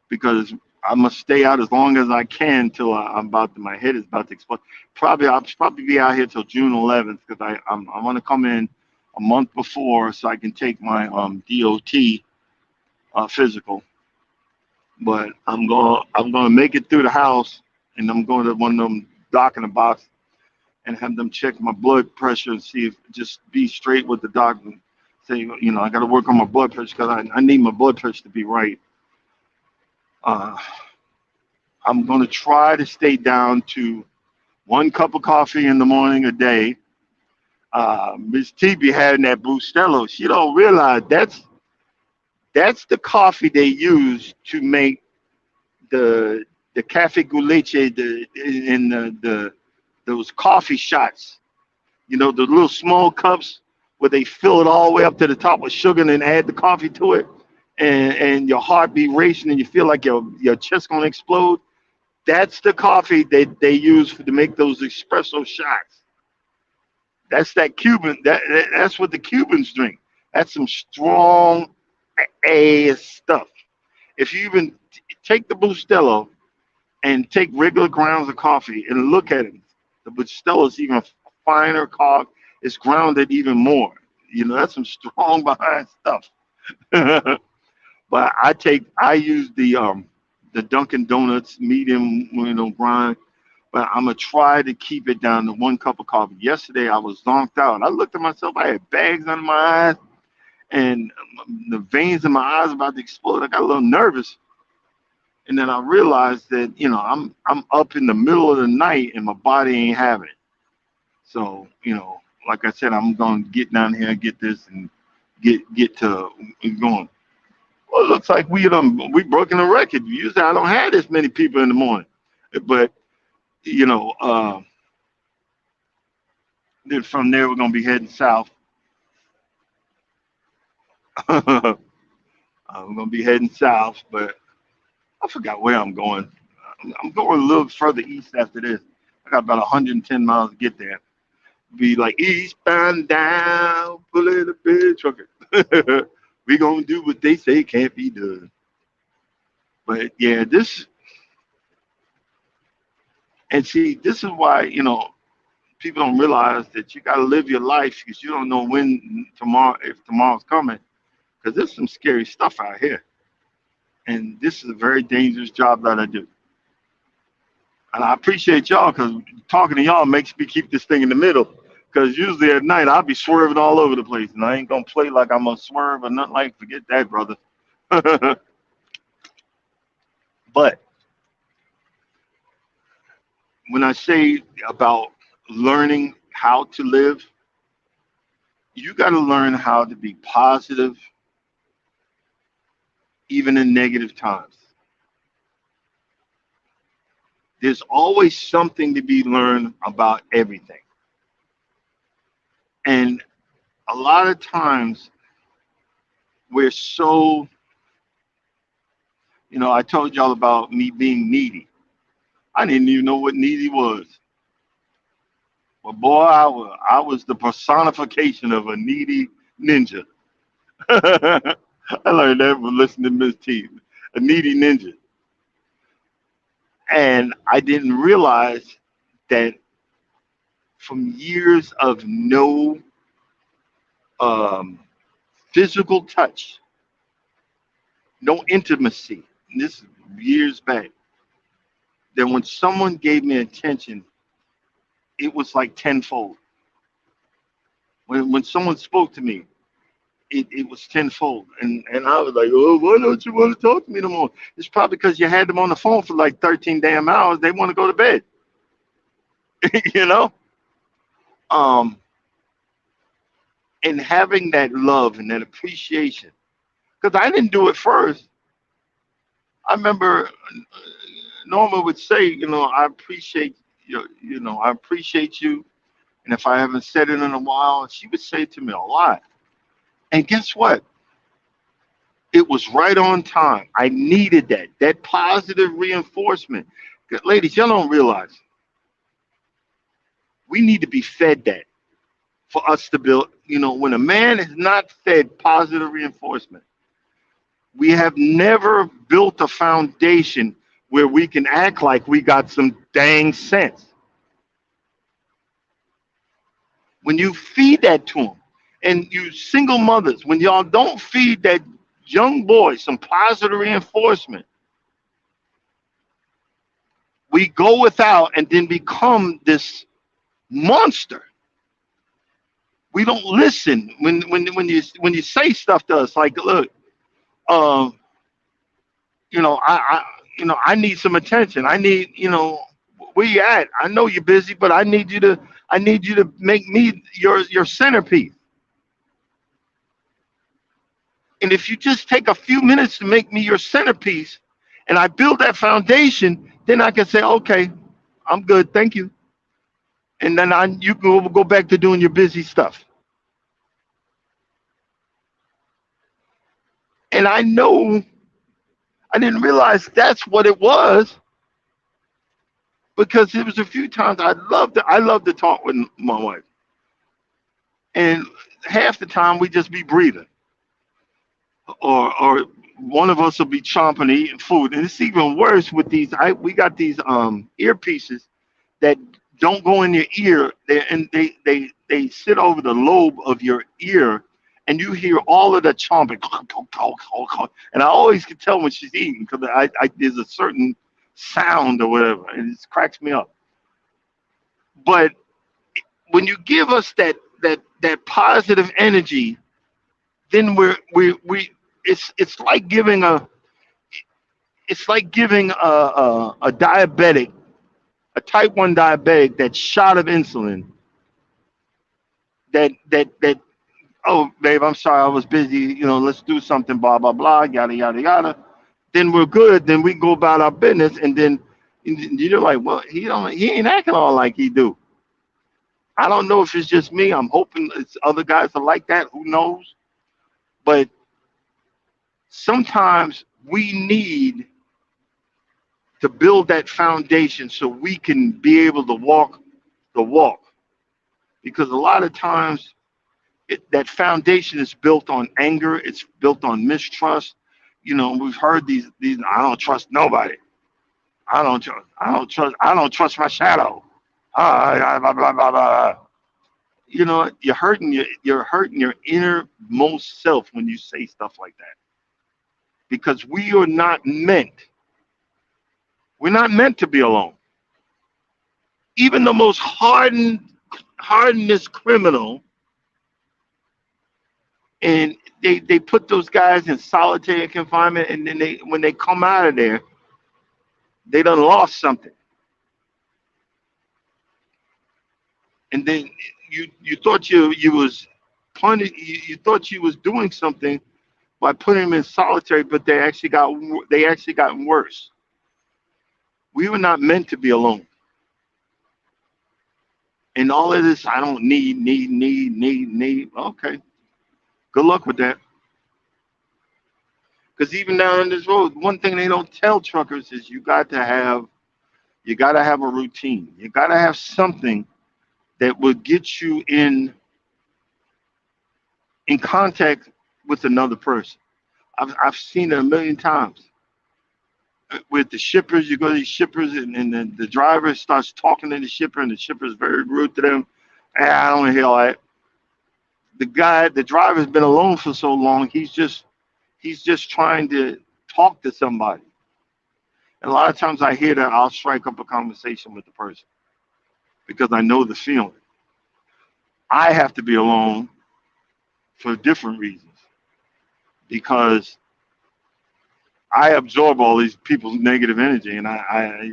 Because I must stay out as long as I can till I'm my head is about to explode. I'll probably be out here till June 11th because I want to come in a month before so I can take my DOT physical. But I'm gonna make it through the house, and I'm going to one of them doc in the box and have them check my blood pressure and see if just be straight with the doctor. Say, I got to work on my blood pressure because I need my blood pressure to be right. Uh, I'm going to try to stay down to 1 cup of coffee in the morning a day. Miss T be having that Bustelo. She don't realize that's the coffee they use to make the cafe con leche, the those coffee shots. The little small cups where they fill it all the way up to the top with sugar and then add the coffee to it, and your heart be racing and you feel like your chest gonna explode. That's the coffee they use to make those espresso shots. That's that Cuban. That's what the Cubans drink. That's some strong ass stuff. If you even take the Bustelo and take regular grounds of coffee and look at it, the Bustelo is even finer coffee. It's grounded even more. That's some strong behind stuff. But I use the Dunkin' Donuts medium, grind. But I'm gonna try to keep it down to 1 cup of coffee. Yesterday I was zonked out. I looked at myself. I had bags under my eyes, and the veins in my eyes about to explode. I got a little nervous, and then I realized that I'm up in the middle of the night and my body ain't having it. So like I said, I'm gonna get down here and get this and get to going. Well, it looks like we broken a record. Usually I don't have this many people in the morning, but then from there we're gonna be heading south. We're gonna be heading south, but I forgot where I'm going. I'm going a little further east after this. I got about 110 miles to get there. Be like eastbound down, pulling a big trucker. We gonna do what they say can't be done. But yeah, this is why people don't realize that you got to live your life because you don't know if tomorrow's coming. Because there's some scary stuff out here, and this is a very dangerous job that I do. And I appreciate y'all because talking to y'all makes me keep this thing in the middle. Because usually at night I'll be swerving all over the place, and I ain't gonna play like I'm gonna swerve or nothing like. Forget that, brother. But when I say about learning how to live, you got to learn how to be positive, even in negative times. There's always something to be learned about everything. And a lot of times we're so, I told y'all about me being needy. I didn't even know what needy was. But boy, I was the personification of a needy ninja. I learned that from listening to Miss T, a needy ninja. And I didn't realize that from years of no physical touch, no intimacy, and this is years back, that when someone gave me attention, it was like tenfold. When someone spoke to me, it was tenfold. And I was like, oh, why don't you want to talk to me no more? It's probably because you had them on the phone for like 13 damn hours. They want to go to bed. you know? And having that love and that appreciation. Because I didn't do it first. I remember Norma would say, I appreciate I appreciate you. And if I haven't said it in a while, she would say it to me a lot. And guess what? It was right on time. I needed that positive reinforcement. Ladies, y'all don't realize we need to be fed that for us to build. When a man is not fed positive reinforcement, We have never built a foundation where we can act like we got some dang sense. When you feed that to them, and you single mothers, when y'all don't feed that young boy some positive reinforcement, we go without and then become this monster. We don't listen when you say stuff to us like, look, um, I need some attention. I need, where you at? I know you're busy, but I need you to make me your centerpiece. And if you just take a few minutes to make me your centerpiece, and I build that foundation, then I can say, okay, I'm good, thank you. And then you can go back to doing your busy stuff. And I know I didn't realize that's what it was, because it was a few times I love to talk with my wife, and half the time we just be breathing, or one of us will be chomping, eating food, and it's even worse with these. We got these earpieces that don't go in your ear, and they sit over the lobe of your ear, and you hear all of the chomping, and I always can tell when she's eating, because there's a certain sound or whatever, and it cracks me up. But when you give us that positive energy, then it's like giving a diabetic, a type 1 diabetic, that shot of insulin, that oh babe, I'm sorry, I was busy, let's do something, blah blah blah, yada yada yada. Then we're good, then we go about our business, and then you're like, well, he ain't acting all like he do. I don't know if it's just me. I'm hoping it's other guys are like that, who knows. But sometimes we need to build that foundation so we can be able to walk the walk. Because a lot of times that foundation is built on anger, it's built on mistrust. We've heard these I don't trust nobody. I don't trust my shadow. Blah, blah, blah, blah. You're hurting your innermost self when you say stuff like that. Because we're not meant to be alone. Even the most hardened criminal, and they put those guys in solitary confinement, and then when they come out of there, they done lost something. And then you thought you was thought you was doing something by putting them in solitary, but they actually got worse. We were not meant to be alone. And all of this, I don't need. Okay, good luck with that. Because even down on this road, one thing they don't tell truckers is you got to have a routine. You got to have something that will get you in contact with another person. I've seen it a million times. With the shippers, you go to these shippers, and the driver starts talking to the shipper, and the shipper is very rude to them. I don't hear all that. The driver's been alone for so long, he's just trying to talk to somebody. And a lot of times I hear that, I'll strike up a conversation with the person because I know the feeling. I have to be alone for different reasons, because I absorb all these people's negative energy, and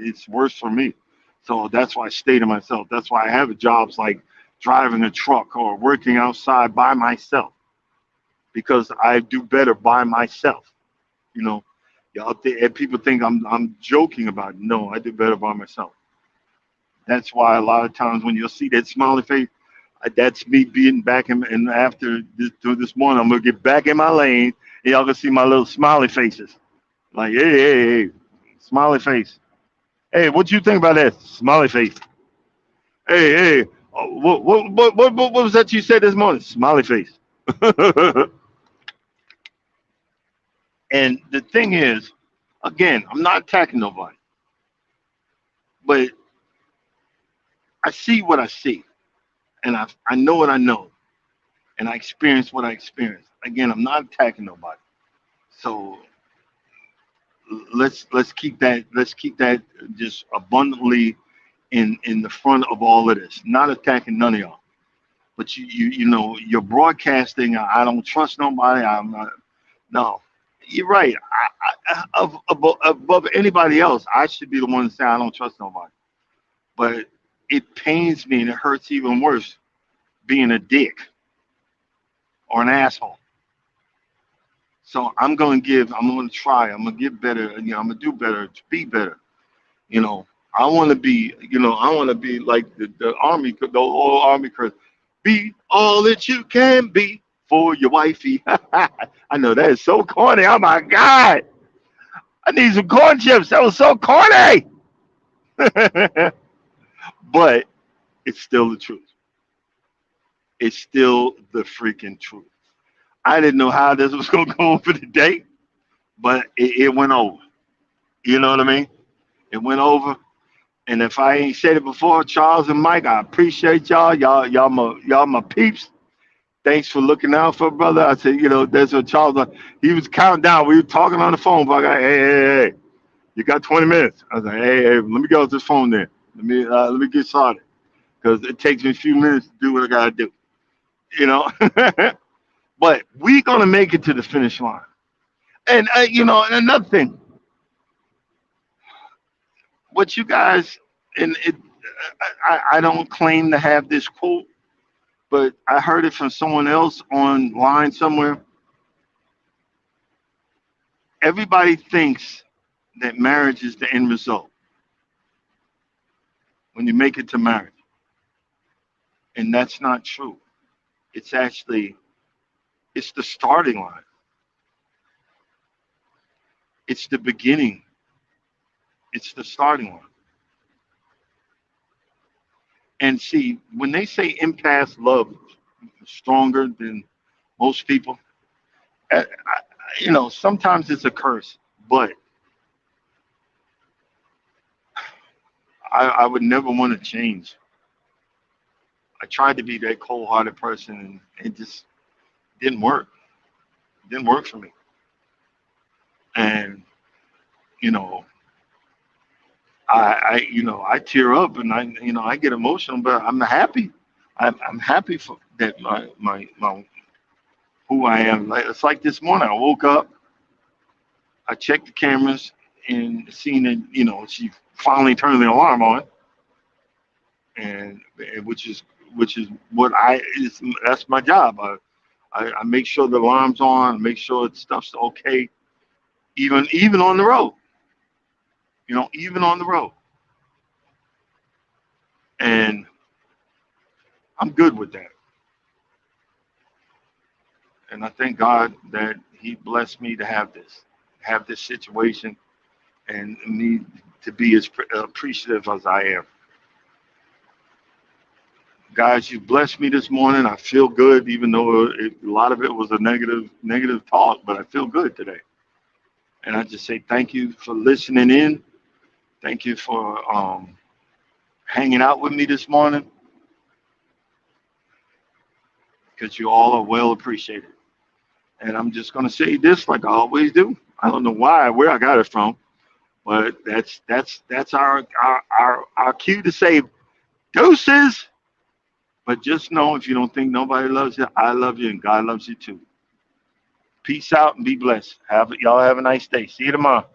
it's worse for me. So that's why I stay to myself. That's why I have jobs like driving a truck or working outside by myself, because I do better by myself. Y'all and people think I'm joking about it. No, I do better by myself. That's why a lot of times when you'll see that smiley face, that's me being back in. And after this morning, I'm gonna get back in my lane, and y'all gonna see my little smiley faces. Like, hey, smiley face. Hey, what you think about that? Smiley face. Hey, what was that you said this morning? Smiley face. And the thing is, again, I'm not attacking nobody, but I see what I see, and I know what I know, and I experience what I experience. Again, I'm not attacking nobody. So let's keep that just abundantly in the front of all of this. Not attacking none of y'all, but you know you're broadcasting. I don't trust nobody. I'm not. No, you're right. Above anybody else, I should be the one to say I don't trust nobody. But it pains me and it hurts even worse being a dick or an asshole. So I'm going to try. I'm going to get better. You know, I'm going to do better, to be better. You know, I want to be like the army, the old army curse. Be all that you can be for your wifey. I know that is so corny. Oh my God. I need some corn chips. That was so corny. But it's still the truth. It's still the freaking truth. I didn't know how this was going to go for the day, but it went over. You know what I mean? It went over. And if I ain't said it before, Charles and Mike, I appreciate y'all. Y'all my peeps. Thanks for looking out for brother. I said, you know, there's a Charles. He was counting down. We were talking on the phone. But I got, hey, you got 20 minutes. I was like, hey, let me go with this phone then. Let me get started because it takes me a few minutes to do what I gotta do. You know, but we gonna make it to the finish line. And you know, and another thing, what you guys and it, I don't claim to have this quote, but I heard it from someone else online somewhere. Everybody thinks that marriage is the end result when you make it to marriage, and that's not true. It's actually it's the starting line. It's the beginning. It's the starting line. And see, when they say empath love stronger than most people, you know, sometimes it's a curse, but I would never want to change. I tried to be that cold-hearted person, and it just didn't work. It didn't work for me. And you know, I tear up and I get emotional, but I'm happy. I'm happy for that my who I am. Like it's like this morning, I woke up, I checked the cameras and seen that she finally turned the alarm on, and which is what that's my job. I make sure the alarm's on, make sure that stuff's okay, even on the road. Even on the road. And I'm good with that. And I thank God that He blessed me to have this situation, and me to be as appreciative as I am. Guys, you blessed me this morning. I feel good, even though a lot of it was a negative talk, but I feel good today. And I just say thank you for listening in. Thank you for hanging out with me this morning, because you all are well appreciated. And I'm just going to say this like I always do. I don't know where I got it from, but that's our cue to say deuces. But just know, if you don't think nobody loves you, I love you, and God loves you too. Peace out and be blessed. Y'all have a nice day. See you tomorrow.